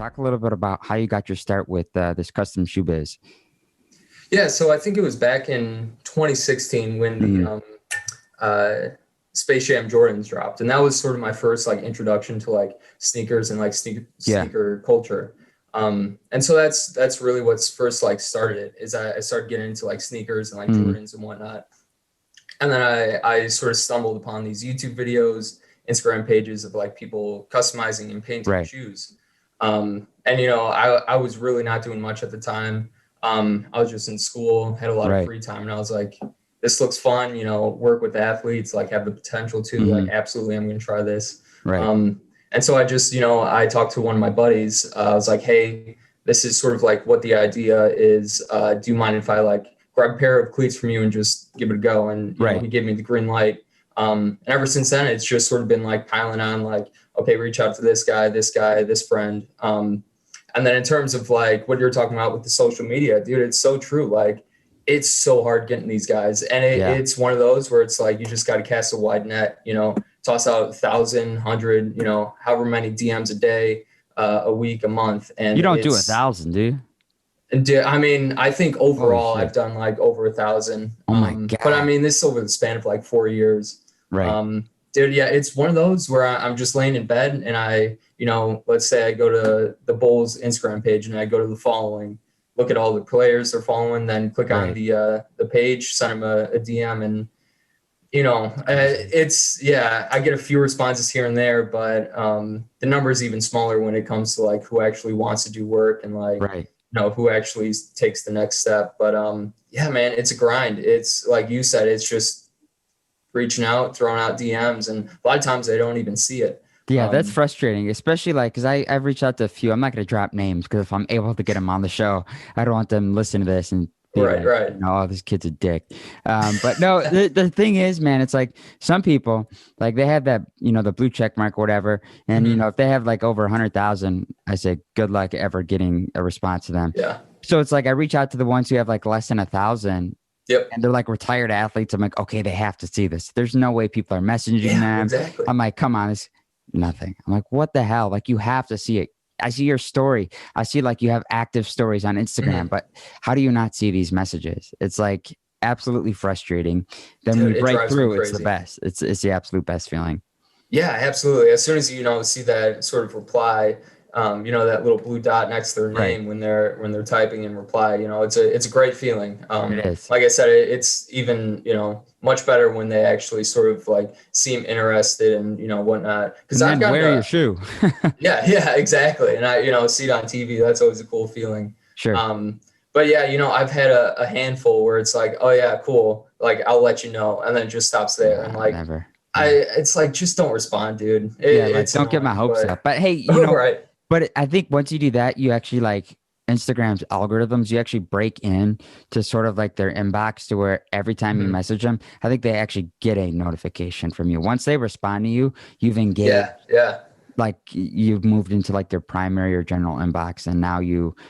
Talk a little bit about how you got your start with this custom shoe biz. Yeah, so I think it was back in 2016 when Mhm. the Space Jam Jordans dropped, and that was sort of my first like introduction to like sneakers and like Yeah. sneaker culture. And so that's really what's first like started it is I started getting into like sneakers and like Mhm. Jordans and whatnot. And then I sort of stumbled upon these YouTube videos, Instagram pages of like people customizing and painting Right. shoes. And I was really not doing much at the time. I was just in school, had a lot of Right. free time, and I was like, this looks fun, work with athletes, like have the potential to, like, Mhm. absolutely, I'm going to try this. Right. And so I just, I talked to one of my buddies. I was like, hey, this is sort of like what the idea is. Do you mind if I like grab a pair of cleats from you and just give it a go? And, Right. he gave me the green light. And ever since then, it's just sort of been like piling on, like, okay, reach out to this guy, this friend. And then in terms of like what you're talking about with the social media, dude, it's so true. Like, it's so hard getting these guys. And Yeah. it's one of those where it's like, you just got to cast a wide net, toss out 1,000, 100, however many DMs a day, a week, a month. And You don't do 1,000, do you? I mean, I think Holy overall I've shit. done like over 1,000. Oh my But I God. mean, this is over the span of like 4 years. Right. Dude, yeah, it's one of those where I'm just laying in bed and let's say I go to the Bulls Instagram page and I go to the following, look at all the players they're following, then click on Right. the page, send them a DM, and I get a few responses here and there, but the number is even smaller when it comes to like who actually wants to do work and like, Right. who actually takes the next step. But yeah, man, it's a grind. It's like you said, it's just reaching out, throwing out DMs, and a lot of times they don't even see it. Yeah, that's Um, frustrating, especially like because I've reached out to a few. I'm not going to drop names because if I'm able to get them on the show, I don't want them listening to this and be right, like, right. oh, this kid's a dick. But no, the thing is, man, it's like some people like they have that, the blue check mark or whatever. And, Mhm. if they have like over 100,000, I say good luck ever getting a response to them. Yeah. So it's like I reach out to the ones who have like less than 1,000 Yep. and they're like retired athletes. I'm like, okay, they have to see this. There's no way people are messaging Yeah, them. exactly. I'm like, come on, it's nothing. I'm like, what the hell? Like, you have to see it. I see your story. I see like you have active stories on Instagram, Mhm. but how do you not see these messages? It's like absolutely frustrating. Then when Dude, you it break drives me through, it's the crazy. best. It's the absolute best feeling. Yeah, absolutely. As soon as see that sort of reply, that little blue dot next to their Right. name when they're typing in reply, it's a great feeling. It is. Like I said, it's even much better when they actually sort of like seem interested and whatnot. Because And I've then gotten wear your to shoe. yeah, exactly. And I see it on TV. That's always a cool feeling. Sure. Um, but yeah, I've had a handful where it's like, oh yeah, cool. Like I'll let you know, and then it just stops there. And like Never. it's like just don't respond, dude. Yeah, like It's don't get my annoying, hopes but up. But hey, right. but I think once you do that, you actually like Instagram's algorithms, you actually break in to sort of like their inbox to where every time you Mhm. message them, I think they actually get a notification from you. Once they respond to you, you've engaged, Yeah, yeah. like you've moved into like their primary or general inbox. And now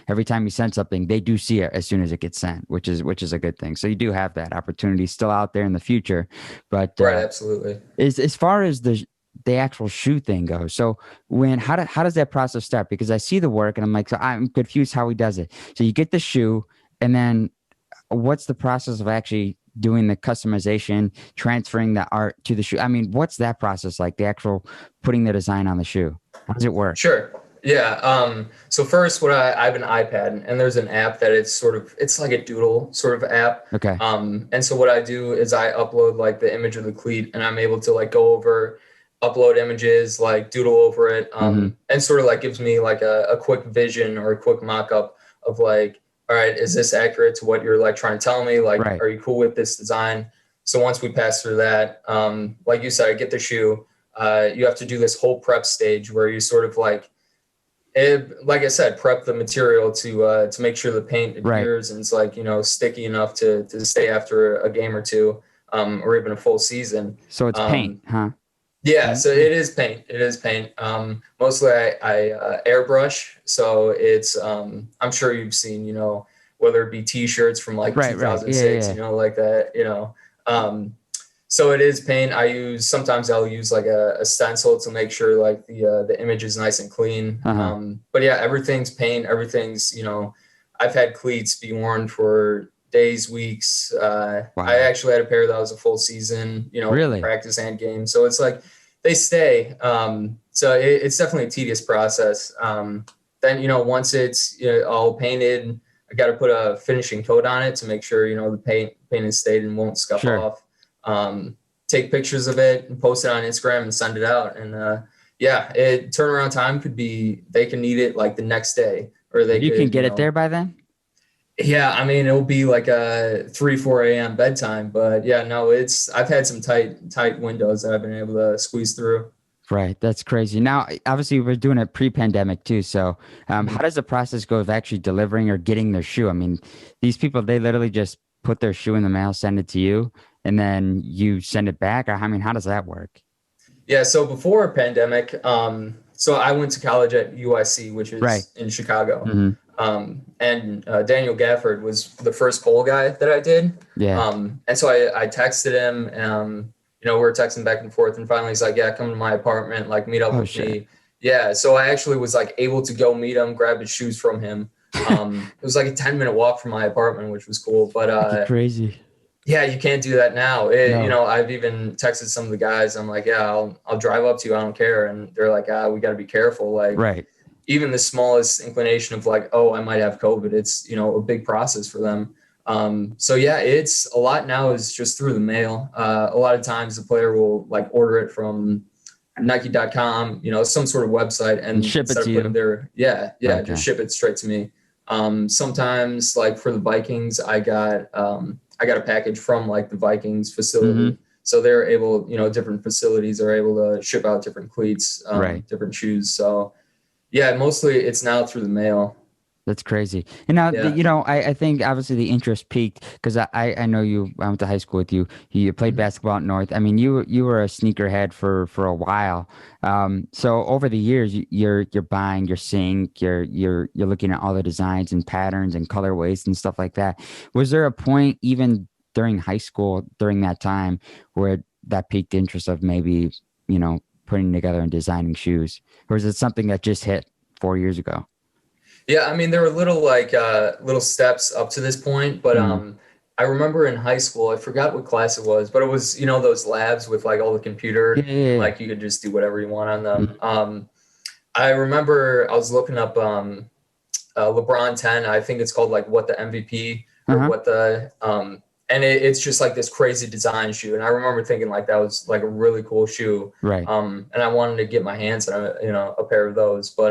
every time you send something, they do see it as soon as it gets sent, which is a good thing. So you do have that opportunity still out there in the future. But Right, absolutely. as far as the actual shoe thing goes, so how does that process start? Because I see the work and I'm like, so I'm confused how he does it. So you get the shoe, and then what's the process of actually doing the customization, transferring the art to the shoe? I mean, what's that process like? The actual putting the design on the shoe. How does it work? Sure. Yeah. So first, I have an iPad, and there's an app that it's like a doodle sort of app. Okay. And so what I do is I upload like the image of the cleat, and I'm able to like go over, upload images, like doodle over it, Hmm. and sort of like gives me like a quick vision or a quick mock-up of like, all right, is this accurate to what you're like trying to tell me? Like, Right. are you cool with this design? So once we pass through that, like you said, I get the shoe. You have to do this whole prep stage where you sort of like I said, prep the material to make sure the paint Right. adheres and it's like sticky enough to stay after a game or two, or even a full season. So it's paint, Um, huh? yeah, Paint. so it is paint. It is paint. Mostly I airbrush, so it's I'm sure you've seen whether it be T-shirts from like Right. Right. Yeah. 2006, Yeah. like that, Um, So it is paint. Sometimes I'll use like a stencil to make sure like the image is nice and clean. Uh-huh. But yeah, everything's paint. Everything's, I've had cleats be worn for days, weeks. I Wow. actually had a pair that was a full season, Really? practice and game. So it's like they stay. So it's definitely a tedious process. Then, once it's all painted, I got to put a finishing coat on it to make sure, the paint has stayed and won't scuff Sure. off. Take pictures of it and post it on Instagram and send it out. And yeah, turnaround time could be, they can need it like the next day, or they You can could, get it there by then? yeah, I mean, it'll be like a 4 a.m. bedtime, but yeah, no, I've had some tight windows that I've been able to squeeze through. Right. That's crazy. Now, obviously, we're doing it pre-pandemic too. So, how does the process go of actually delivering or getting their shoe? I mean, these people, they literally just put their shoe in the mail, send it to you, and then you send it back. Or, I mean, how does that work? Yeah, so before pandemic, so I went to college at UIC, which Right. is in Chicago. Hmm. And Daniel Gafford was the first pole guy that I did. Yeah. And so I texted him, we were texting back and forth, and finally he's like, yeah, come to my apartment, like meet up Oh, with shit. me. Yeah, so I actually was like able to go meet him, grab his shoes from him. It was like a 10-minute walk from my apartment, which was cool. But Crazy. yeah, you can't do that now. No. I've even texted some of the guys. I'm like, yeah, I'll drive up to you. I don't care. And they're like, we got to be careful. Like, Right. even the smallest inclination of like, oh, I might have COVID. It's, a big process for them. So yeah, it's a lot now is just through the mail. A lot of times the player will like order it from Nike.com, some sort of website, and Ship it instead to of putting you. Okay. just ship it straight to me. Sometimes like for the Vikings, I got a package from like the Vikings facility. So they're able, different facilities are able to ship out different cleats, Right. different shoes. So yeah, mostly it's now through the mail. That's crazy. And now, Yeah. I think obviously the interest peaked because I know I went to high school with you. You played basketball at North. I mean, you were a sneakerhead for a while. So over the years, you're buying, you're seeing, you're looking at all the designs and patterns and colorways and stuff like that. Was there a point even during high school during that time where that piqued interest of maybe putting together and designing shoes, or is it something that just hit 4 years ago? Yeah, I mean, there were little steps up to this point, but I remember in high school, I forgot what class it was, but it was, those labs with like all the Yeah, computer, yeah, like you could just do whatever you want on yeah. them. I remember I was looking up LeBron 10, I think it's called like what the MVP or Uh-huh. what the and it's just like this crazy design shoe. And I remember thinking like that was like a really cool shoe. Right. And I wanted to get my hands on a pair of those. But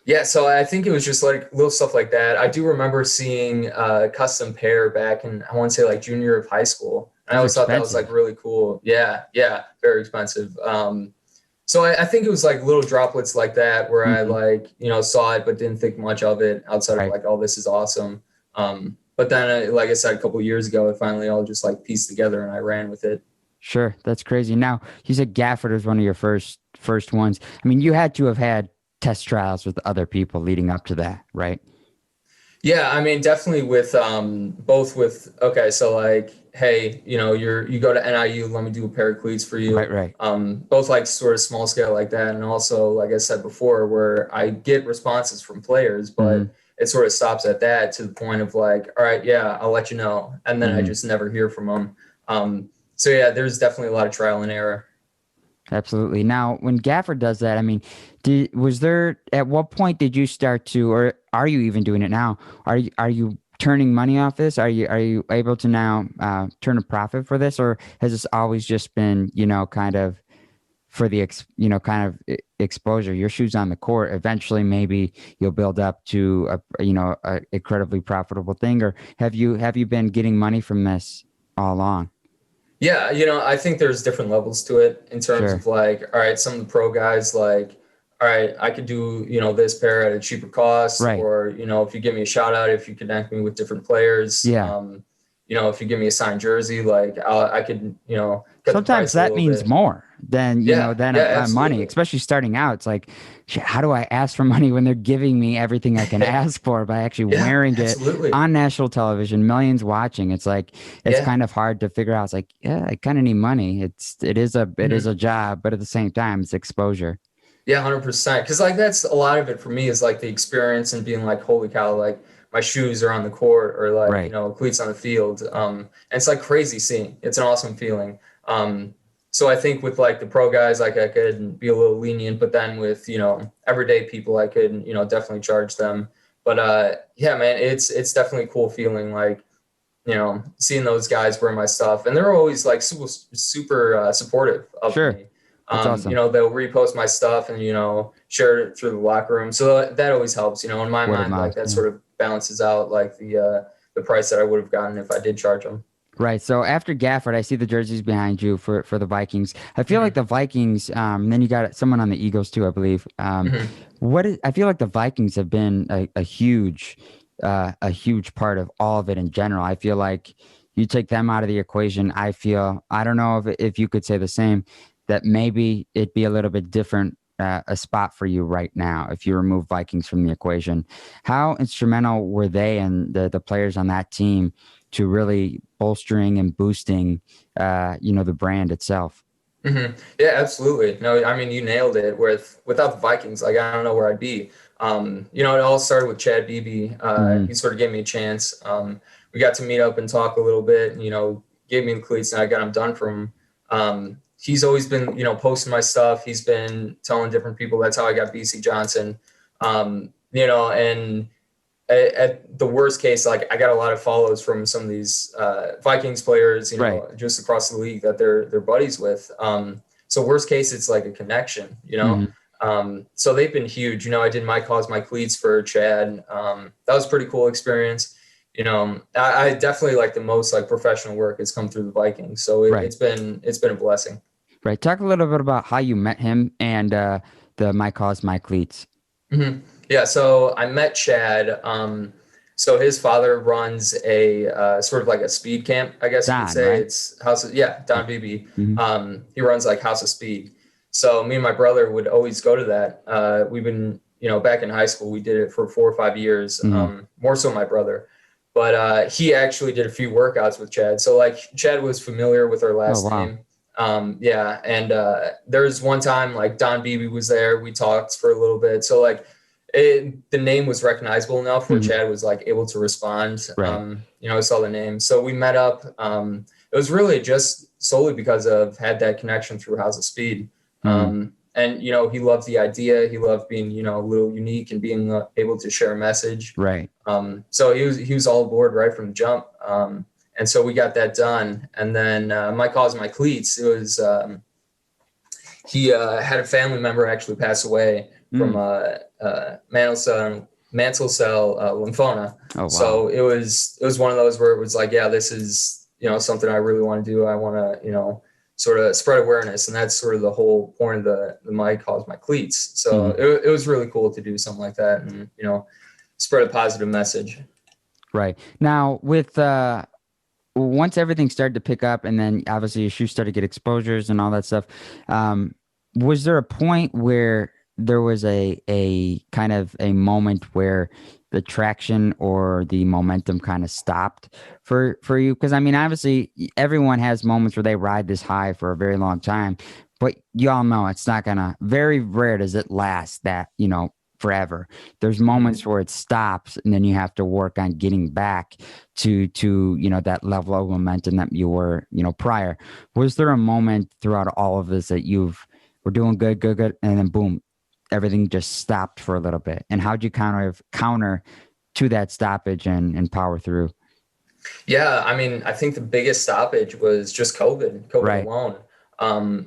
yeah, so I think it was just like little stuff like that. I do remember seeing a custom pair back in, I want to say like junior of high school. And I Those are always thought that was like expensive. really cool. Yeah, very expensive. So I think it was like little droplets like that where I Mhm. like, saw it, but didn't think much of it outside of Right. like, oh, this is awesome. But then, like I said, a couple of years ago, it finally all just like pieced together and I ran with it. Sure. That's crazy. Now, you said Gafford was one of your first ones. I mean, you had to have had test trials with other people leading up to that, right? Yeah, I mean, definitely with both with okay, so like, hey, you go to NIU, let me do a pair of cleats for you. Right, right. Both like sort of small scale like that, and also like I said before, where I get responses from players, Hmm. but it sort of stops at that to the point of like, all right, yeah, I'll let you know, and then I Hmm. just never hear from them. So yeah, there's definitely a lot of trial and error. Absolutely. Now, when Gafford does that, I mean, was there at what point did you start to, or are you even doing it now? Are you turning money off this? Are you able to now turn a profit for this, or has this always just been kind of for the exposure? Your shoes on the court. Eventually, maybe you'll build up to a incredibly profitable thing, or have you been getting money from this all along? Yeah, I think there's different levels to it in terms Sure. of like, all right, some of the pro guys like, all right, I could do, this pair at a cheaper cost, Right. or, if you give me a shout out, if you connect me with different players, Yeah. if you give me a signed jersey, like I could, cut the Sometimes price a that little means bit. more than Yeah, than yeah, money, absolutely. especially starting out. It's like, shit, how do I ask for money when they're giving me everything I can ask for by actually Yeah, wearing it absolutely. on national television, millions watching? It's like it's Yeah. kind of hard to figure out. It's like, yeah, I kind of need money. It is Mhm. a job, but at the same time, it's exposure. Yeah, 100%. Because like that's a lot of it for me is like the experience and being like, holy cow, like my shoes are on the court or like, Right. cleats on the field. And it's like crazy seeing. It's an awesome feeling. So I think with like the pro guys, like I could be a little lenient, but then with, everyday people, I could, definitely charge them. But yeah, man, it's definitely a cool feeling like, seeing those guys wear my stuff, and they're always like super supportive of Sure. me. That's awesome. They'll repost my stuff and share it through the locker room. So that always helps. In my Word of mind, like mouth. that Yeah. sort of balances out like the price that I would have gotten if I did charge them. Right. So after Gafford, I see the jerseys behind you for the Vikings. I feel like Hmm. the Vikings, and then you got someone on the Eagles too, I believe. Hmm. I feel like the Vikings have been a huge part of all of it in general. I feel like you take them out of the equation. I don't know if you could say the same, that maybe it'd be a little bit different, a spot for you right now if you remove Vikings from the equation. How instrumental were they and the players on that team to really bolstering and boosting, the brand itself? Hmm. Yeah, absolutely. No, I mean you nailed it. Without the Vikings, like I don't know where I'd be. It all started with Chad Beebe. He Mm, sort of gave me a chance. We got to meet up and talk a little bit, and gave me the cleats, and I got them done for him. He's always been, posting my stuff. He's been telling different people. That's how I got BC Johnson. And at the worst case, like I got a lot of follows from some of these Vikings players, right. just across the league that they're buddies with. So worst case, it's like a connection. Hmm. So they've been huge. I did my cause, my cleats for Chad. That was a pretty cool experience. I definitely like the most like professional work has come through the Vikings. So Right. it's been a blessing. Right. Talk a little bit about how you met him and the My Cause, My Cleats. Mhm. Yeah, so I met Chad. So his father runs a sort of like a speed camp, I guess you could Don, say. right? It's House of, yeah, Yeah. Don Beebe. Hmm. He runs like House of Speed. So me and my brother would always go to that. We've been, back in high school, we did it for 4 or 5 years. Hmm. More so my brother. But he actually did a few workouts with Chad. So like Chad was familiar with our Oh, last wow. name. Yeah, and there was one time like Don Beebe was there. We talked for a little bit. So like the name was recognizable enough where Hmm. Chad was like able to respond. Right. I saw the name, so we met up. It was really just solely because of had that connection through House of Speed. Hmm. And he loved the idea. He loved being a little unique and being able to share a message. Right. So he was all aboard right from the jump. And so we got that done. And then my cause, my cleats. It was he had a family member actually pass away from Mm. mantle cell lymphoma. Oh, wow. So it was one of those where it was like, yeah, this is something I really want to do. I want to sort of spread awareness, and that's sort of the whole point of the my cause, my cleats. So Hmm. it was really cool to do something like that, and spread a positive message. Right. Now, with once everything started to pick up, and then obviously your shoes started to get exposures and all that stuff, um, was there a point where there was a kind of a moment where the traction or the momentum kind of stopped for you? Because I mean, obviously, everyone has moments where they ride this high for a very long time, but you all know it's not gonna. Very rare does it last that forever. There's moments Mhm. where it stops, and then you have to work on getting back to that level of momentum that you were prior. Was there a moment throughout all of this that were doing good, and then boom, everything just stopped for a little bit? And how'd you counter to that stoppage and power through? Yeah, I mean, I think the biggest stoppage was just COVID Right. alone.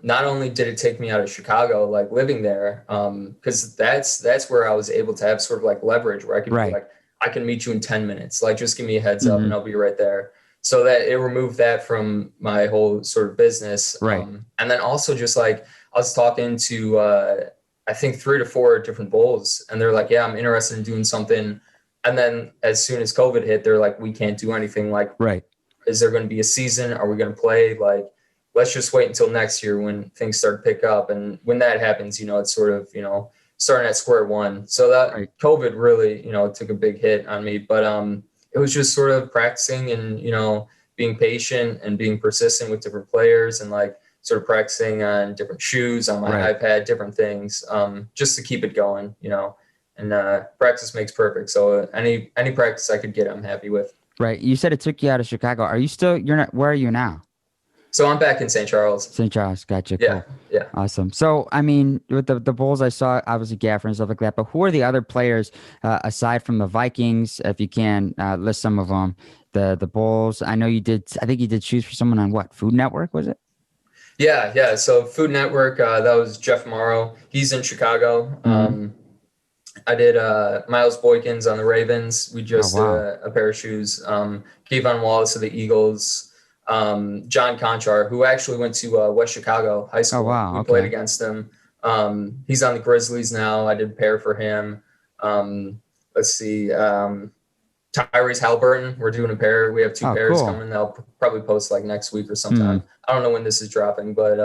Not only did it take me out of Chicago, like living there, because that's where I was able to have sort of like leverage where I could be Right. like, I can meet you in 10 minutes. Like, just give me a heads up and Hmm. I'll be right there. So that it removed that from my whole sort of business. Right. And then also just like I was talking to, I think 3 to 4 different bulls, and they're like, yeah, I'm interested in doing something. And then as soon as COVID hit, they're like, we can't do anything. Like, Right. is there going to be a season? Are we going to play? Like, let's just wait until next year when things start to pick up. And when that happens, it's sort of, starting at square one. So that Right. COVID really, took a big hit on me, but it was just sort of practicing and, being patient and being persistent with different players and like sort of practicing on different shoes on my iPad, different things, just to keep it going, and practice makes perfect. So any practice I could get, I'm happy with. Right. You said it took you out of Chicago. You're not, where are you now? So I'm back in St. Charles. St. Charles. Gotcha. Yeah. Cool. Yeah. Awesome. So, I mean, with the Bulls, I saw obviously Gafford and stuff like that, but who are the other players aside from the Vikings, if you can list some of them, the Bulls? I think you did shoes for someone on what? Food Network, was it? Yeah. Yeah. So Food Network, that was Jeff Morrow. He's in Chicago. Mm-hmm. I did Miles Boykins on the Ravens. We just did wow. a pair of shoes. K'Von Wallace of the Eagles. John Conchar, who actually went to West Chicago High School. Oh, wow. We played against him. He's on the Grizzlies now. I did a pair for him. Let's see. Tyrese Haliburton, we're doing a pair. We have two pairs cool. coming. I'll probably post like next week or sometime. I don't know when this is dropping, but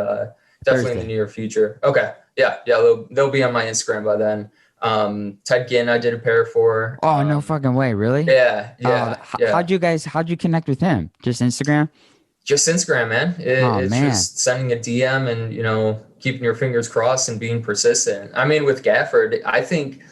definitely Thursday. in the near future. Okay. Yeah. They'll be on my Instagram by then. Ted Ginn, I did a pair for. Oh, no fucking way. Really? Yeah. How'd you connect with him? Just Instagram? Just Instagram, man. It's man. just sending a DM and, keeping your fingers crossed and being persistent. I mean, with Gafford, I think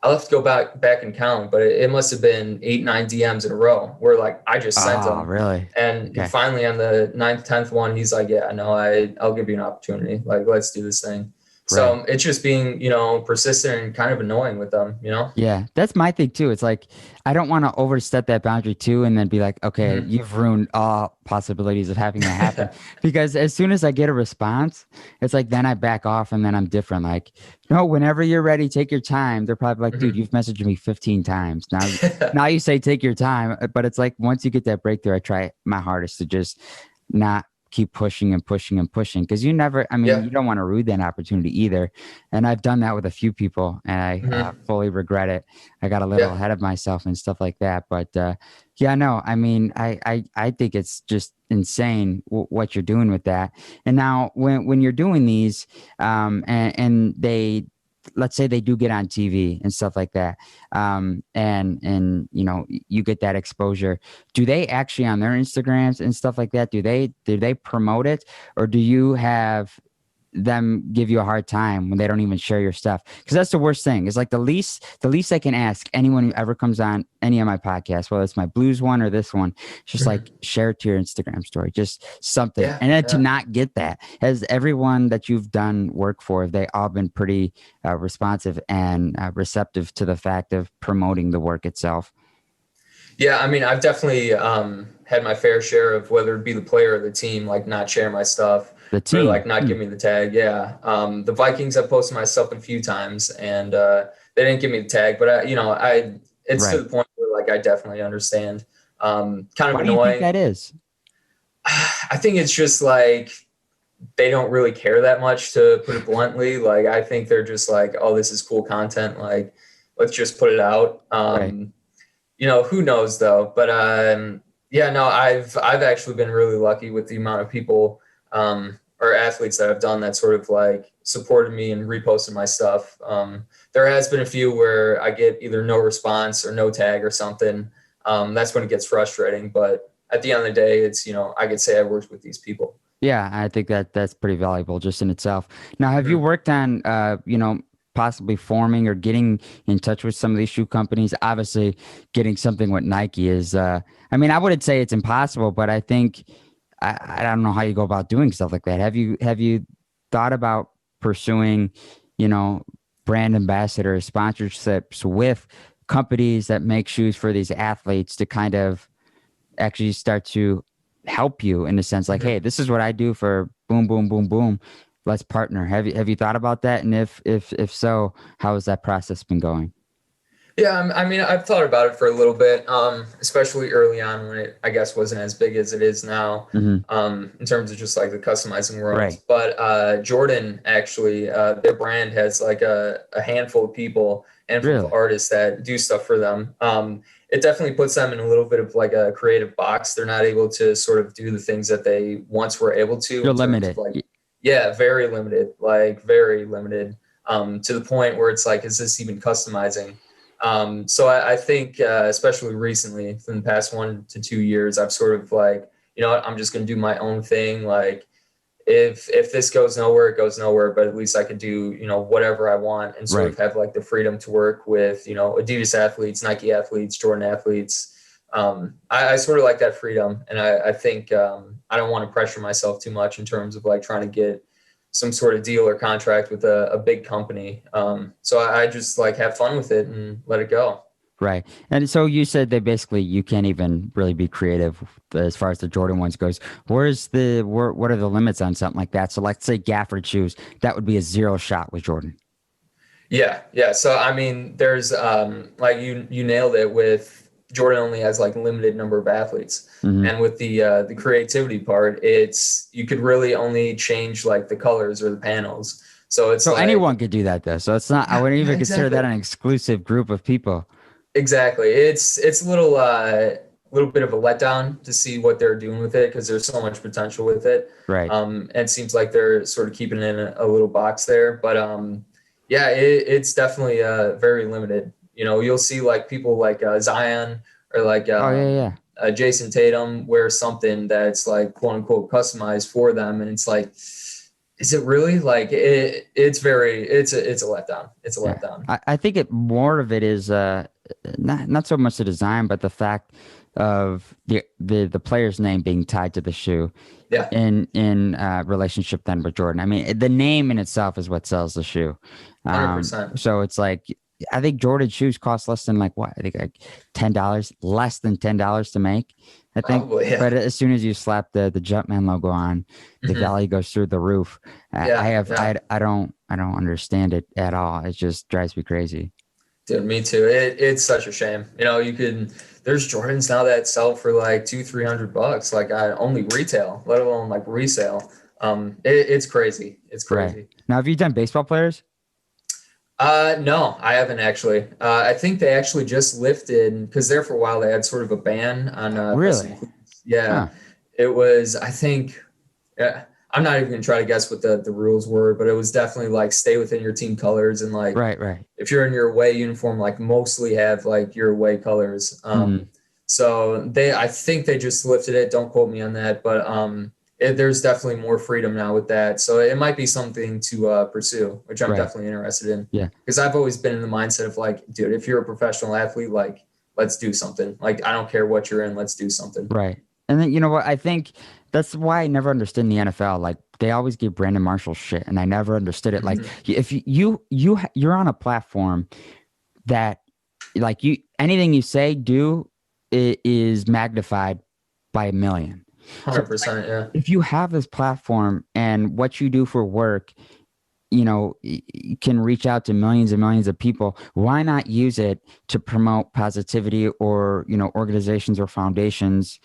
I'll have to go back and count, but it must have been 8-9 DMs in a row where like I just sent them. Oh, really? And finally on the 9th, 10th one, he's like, yeah, no, I'll give you an opportunity. Like, let's do this thing. So it's just being, persistent and kind of annoying with them, Yeah, that's my thing too. It's like, I don't want to overstep that boundary too and then be like, okay, you've ruined all possibilities of having that happen. Because as soon as I get a response, it's like, then I back off and then I'm different. Like, no, whenever you're ready, take your time. They're probably like, dude, you've messaged me 15 times. Now you say, take your time. But it's like, once you get that breakthrough, I try my hardest to just not keep pushing and pushing and pushing, because you don't want to ruin that opportunity either. And I've done that with a few people and I fully regret it. I got a little ahead of myself and stuff like that. But I think it's just insane what you're doing with that. And now when you're doing these and they, let's say they do get on TV and stuff like that. And you get that exposure. Do they actually on their Instagrams and stuff like that? Do they promote it, or do you have them give you a hard time when they don't even share your stuff? Because that's the worst thing. It's like the least I can ask anyone who ever comes on any of my podcasts, whether it's my blues one or this one, just like share it to your Instagram story, just something. And then to not get that, has everyone that you've done work for, have they all been pretty responsive and receptive to the fact of promoting the work itself? Yeah, I mean, I've definitely had my fair share of whether it be the player or the team, like not share my stuff. The team, or like not give me the tag. Yeah. The Vikings, I've posted my stuff a few times and they didn't give me the tag, but it's to the point where like, I definitely understand. Kind of Why annoying. Do you think that is? I think it's just like, they don't really care that much, to put it bluntly. Like, I think they're just like, oh, this is cool content. Like, let's just put it out. Who knows though, but I've actually been really lucky with the amount of people or athletes that I've done that sort of like supported me and reposted my stuff. There has been a few where I get either no response or no tag or something. That's when it gets frustrating. But at the end of the day, it's, I could say I worked with these people. Yeah, I think that's pretty valuable just in itself. Now, have you worked on, possibly forming or getting in touch with some of these shoe companies? Obviously, getting something with Nike is, I wouldn't say it's impossible, but I think, I don't know how you go about doing stuff like that. Have you thought about pursuing, brand ambassador sponsorships with companies that make shoes for these athletes to kind of actually start to help you in the sense like, hey, this is what I do for boom, boom, boom, boom. Let's partner. Have you thought about that? And if so, how has that process been going? Yeah, I've thought about it for a little bit, especially early on when it, I guess, wasn't as big as it is now, in terms of just like the customizing world. Right. But Jordan, actually, their brand has like a handful of people, of artists that do stuff for them. it definitely puts them in a little bit of like a creative box. They're not able to sort of do the things that they once were able to You're in terms of limited. like, yeah, very limited, like very limited, to the point where it's like, is this even customizing? So I think, especially recently, in the past 1 to 2 years, I've sort of like, you know what, I'm just going to do my own thing. Like, if this goes nowhere, it goes nowhere, but at least I could do, you know, whatever I want and sort Right. of have like the freedom to work with, you know, Adidas athletes, Nike athletes, Jordan athletes. I sort of like that freedom. And I think, I don't want to pressure myself too much in terms of like trying to get some sort of deal or contract with a big company. So I just like have fun with it and let it go. Right. And so you said that basically you can't even really be creative as far as the Jordan ones goes. What are the limits on something like that? So like say Gafford shoes, that would be a zero shot with Jordan. Yeah, yeah. So I mean, there's like you nailed it with Jordan only has like a limited number of athletes, Hmm. and with the creativity part, it's you could really only change like the colors or the panels. So it's So anyone like could do that though. So it's not, I yeah, wouldn't yeah, even consider that exactly, an exclusive group of people. exactly. It's a little bit of a letdown to see what they're doing with it because there's so much potential with it. Right. And it seems like they're sort of keeping it in a little box there, but yeah, it's definitely very limited. You know, you'll see like people like Zion or like Oh yeah, yeah. Jason Tatum wear something that's like quote unquote customized for them, and it's like, is it really like it's a letdown. It's a Yeah. letdown. I think it more of it is not so much the design, but the fact of the player's name being tied to the shoe Yeah, in relationship then with Jordan. I mean, the name in itself is what sells the shoe. 100%. So it's like I think Jordan shoes cost less than like what? I think like $10, less than $10 to make. I think. Probably, yeah. But as soon as you slap the Jumpman logo on, the Hmm. value goes through the roof. I Yeah, have yeah. I don't understand it at all. It just drives me crazy. Dude, me too. It's such a shame. You know, there's Jordans now that sell for like 200-300 bucks, like I only retail, let alone like resale. It's crazy. It's Right. crazy. Now, have you done baseball players? No, I haven't actually. I think they actually just lifted because there for a while they had sort of a ban on custom Really? cleats. Yeah, Huh. it was. I think. Yeah, I'm not even gonna try to guess what the rules were, but it was definitely like stay within your team colors and like Right, right. if you're in your away uniform, like mostly have like your away colors. Hmm. So I think they just lifted it. Don't quote me on that, but there's definitely more freedom now with that. So it might be something to pursue, which I'm Right. definitely interested in. Yeah. Because I've always been in the mindset of like, dude, if you're a professional athlete, like, let's do something. Like, I don't care what you're in, let's do something. Right. And then you know what? I think that's why I never understood in the NFL. Like they always give Brandon Marshall shit, and I never understood it. Like Mhm. if you're on a platform that like you anything you say do is magnified by a million. So it's like 100%. Yeah. if you have this platform and what you do for work, can reach out to millions and millions of people. Why not use it to promote positivity or, organizations or foundations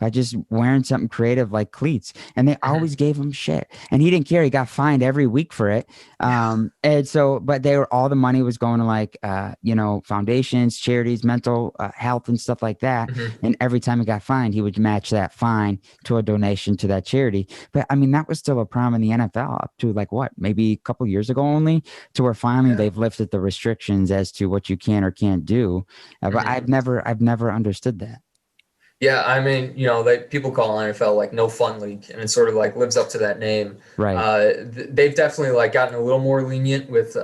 by just wearing something creative like cleats? And they Mhm. always gave him shit. And he didn't care. He got fined every week for it. And so, but all the money was going to like, foundations, charities, mental health and stuff like that. Mhm. And every time he got fined, he would match that fine to a donation to that charity. But I mean, that was still a problem in the NFL up to like what, maybe a couple years ago only, to where finally Yeah. they've lifted the restrictions as to what you can or can't do. But Mhm. I've never understood that. Yeah, I mean, you know, people call NFL like no fun league, and it sort of like lives up to that name. Right. They've definitely like gotten a little more lenient with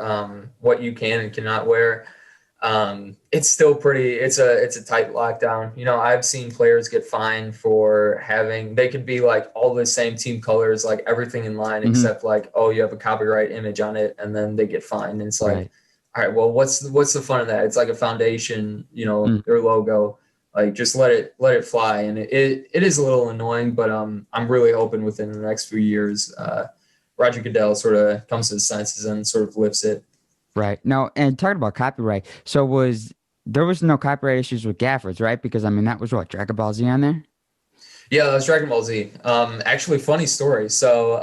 what you can and cannot wear. It's still pretty. It's a tight lockdown. You know, I've seen players get fined for having. They could be like all the same team colors, like everything in line, Hmm. except like, oh, you have a copyright image on it, and then they get fined. And it's like, Right. all right, well, what's the fun of that? It's like a foundation, you know, Mm. their logo. Like just let it fly, and it is a little annoying, but I'm really hoping within the next few years, Roger Goodell sort of comes to his senses and sort of lifts it. Right. No, and talking about copyright, so there was no copyright issues with Gafford's, right? Because I mean that was what, Dragon Ball Z on there? Yeah, that's Dragon Ball Z. Actually, funny story. So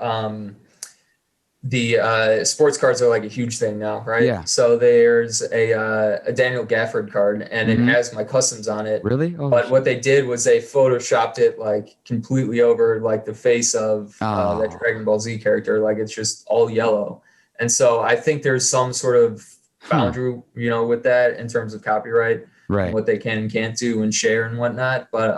the sports cards are like a huge thing now, right? Yeah. So there's a Daniel Gafford card, and it Mm-hmm. has my customs on it. Really? Oh, But what they did was they photoshopped it like completely over like the face of that oh, Dragon Ball Z character. Like it's just all yellow. And so I think there's some sort of huh. boundary, with that in terms of copyright and Right. what they can and can't do and share and whatnot. But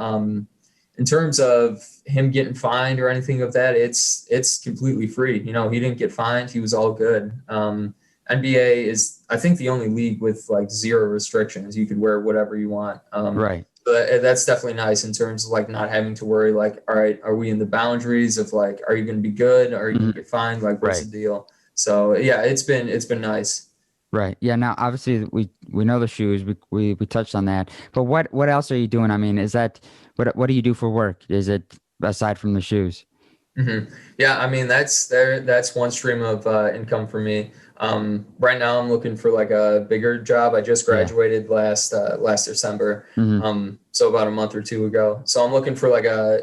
in terms of him getting fined or anything of that, it's completely free. He didn't get fined. He was all good. NBA is, I think, the only league with like zero restrictions. You could wear whatever you want. Right. But that's definitely nice in terms of like not having to worry like, all right, are we in the boundaries of like, are you going to be good? Are you going Mhm. to get fined? Like, what's Right. the deal? So yeah, it's been nice. Right. Yeah. Now, obviously, we know the shoes. We touched on that. But what else are you doing? I mean, is that what do you do for work? Is it aside from the shoes? Yeah, I mean that's one stream of income for me. Right now, I'm looking for like a bigger job. I just Yeah. graduated last December, Hmm. so about a month or two ago. So I'm looking for like a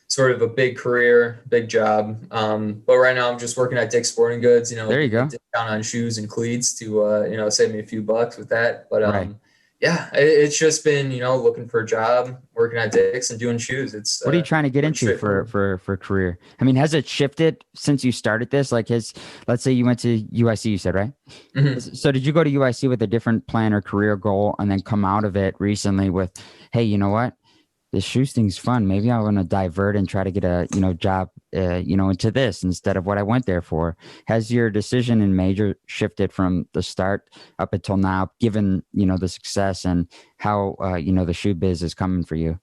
sort of a big career, big job. But right now, I'm just working at Dick's Sporting Goods. There you Getting a go. discount on shoes and cleats to save me a few bucks with that. But Right. yeah, it's just been looking for a job, working at Dick's and doing shoes. It's What are you trying to get pretty into for straightforward. for career? I mean, has it shifted since you started this? Like, let's say you went to UIC, you said, right? Mhm. So did you go to UIC with a different plan or career goal, and then come out of it recently with, hey, you know what? This shoes thing's fun. Maybe I want to divert and try to get a job into this instead of what I went there for. Has your decision and major shifted from the start up until now, given the success and how the shoe biz is coming for you?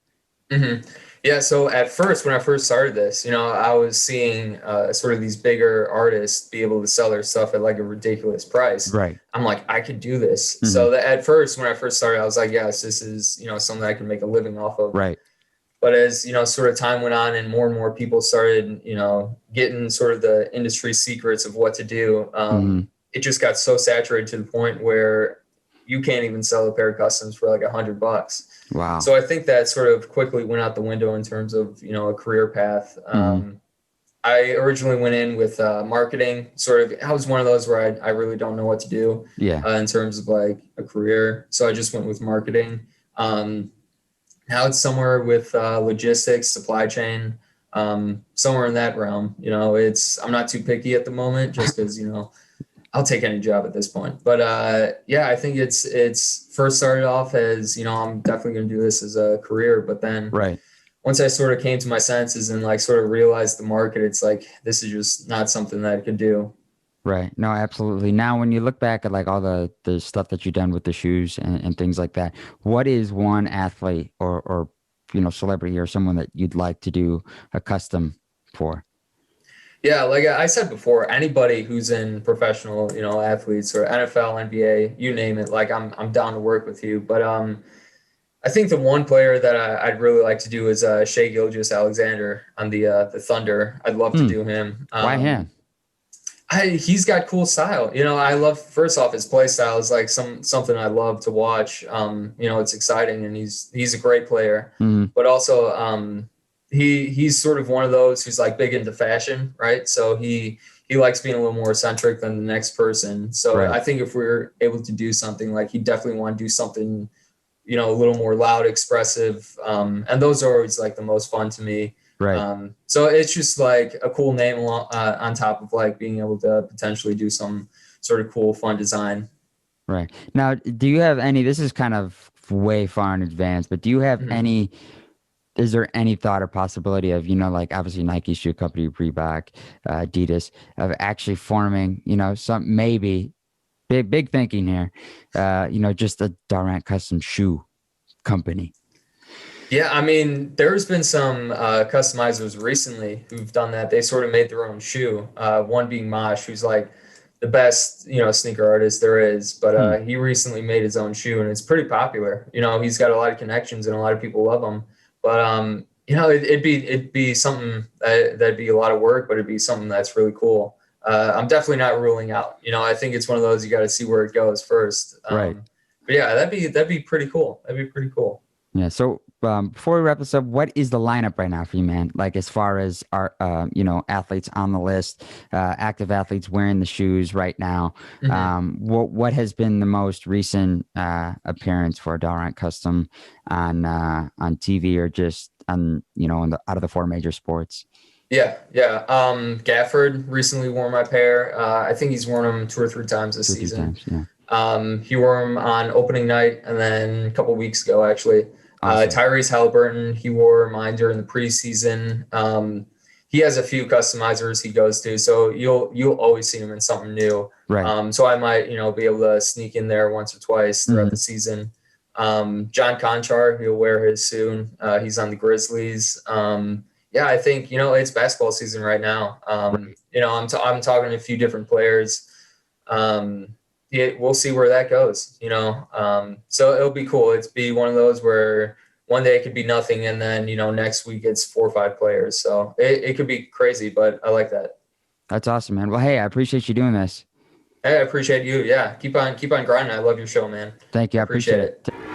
hmm Yeah, so at first, when I first started this, I was seeing sort of these bigger artists be able to sell their stuff at like a ridiculous price. Right. I'm like, I could do this. Hmm. So that at first, when I first started, I was like, yes, this is, something I can make a living off of. Right. But as, sort of time went on and more people started, getting sort of the industry secrets of what to do, Hmm. it just got so saturated to the point where you can't even sell a pair of customs for like $100. Wow. So I think that sort of quickly went out the window in terms of, a career path. Hmm. I originally went in with marketing. Sort of, I was one of those where I really don't know what to do Yeah. in terms of like a career. So I just went with marketing. Um, Now it's somewhere with logistics, supply chain, somewhere in that realm. I'm not too picky at the moment, just because I'll take any job at this point. But yeah, I think it's first started off as I'm definitely going to do this as a career, but then Right. once I sort of came to my senses and like sort of realized the market, it's like this is just not something that I could do. Right. No, absolutely. Now, when you look back at like all the stuff that you've done with the shoes and things like that, what is one athlete or celebrity or someone that you'd like to do a custom for? Yeah, like I said before, anybody who's in professional, athletes or NFL, NBA, you name it, like I'm down to work with you. But I think the one player that I'd really like to do is Shea Gilgeous-Alexander on the Thunder. I'd love to Hmm. do him. Why him? He's got cool style. I love, first off, his play style is like something I love to watch. It's exciting and he's a great player, Hmm. but also he's sort of one of those who's like big into fashion, right? So he likes being a little more eccentric than the next person. So Right. I think if we're able to do something, like he definitely want to do something, a little more loud, expressive. And those are always like the most fun to me. Right. So it's just like a cool name on top of like being able to potentially do some sort of cool, fun design. Right. Now, do you have any, this is kind of way far in advance, but do you have Mhm. any, is there any thought or possibility of, like obviously Nike shoe company, Reebok, Adidas, of actually forming, some maybe big thinking here, just a Dawrant custom shoe company? Yeah, I mean, there's been some customizers recently who've done that. They sort of made their own shoe. One being Mosh, who's like the best, sneaker artist there is. But Hmm. he recently made his own shoe, and it's pretty popular. He's got a lot of connections, and a lot of people love him. But it'd be something that'd be a lot of work, but it'd be something that's really cool. I'm definitely not ruling out. I think it's one of those you got to see where it goes first. Right. But yeah, that'd be pretty cool. That'd be pretty cool. Yeah. So before we wrap this up, what is the lineup right now for you, man? Like as far as our, athletes on the list, active athletes wearing the shoes right now. Mhm. What has been the most recent appearance for Dawrant Custom on TV or just on out of the four major sports? Yeah, yeah. Gafford recently wore my pair. I think he's worn them 2 or 3 times this Two or three season. times, yeah. He wore them on opening night and then a couple weeks ago, actually. Awesome. Tyrese Haliburton, he wore mine during the preseason. He has a few customizers he goes to, so you'll always see him in something new. Right. So I might be able to sneak in there once or twice throughout Mhm. the season. John Conchar, he'll wear his soon. He's on the Grizzlies. Yeah, I think it's basketball season right now. Right. I'm talking to a few different players. Yeah, we'll see where that goes. So it'll be cool. It's be one of those where one day it could be nothing, and then next week it's 4 or 5 players. So it could be crazy, but I like that. That's awesome, man. Well, hey, I appreciate you doing this. Hey, I appreciate you. Yeah, keep on grinding. I love your show, man. Thank you. I I appreciate appreciate it. it.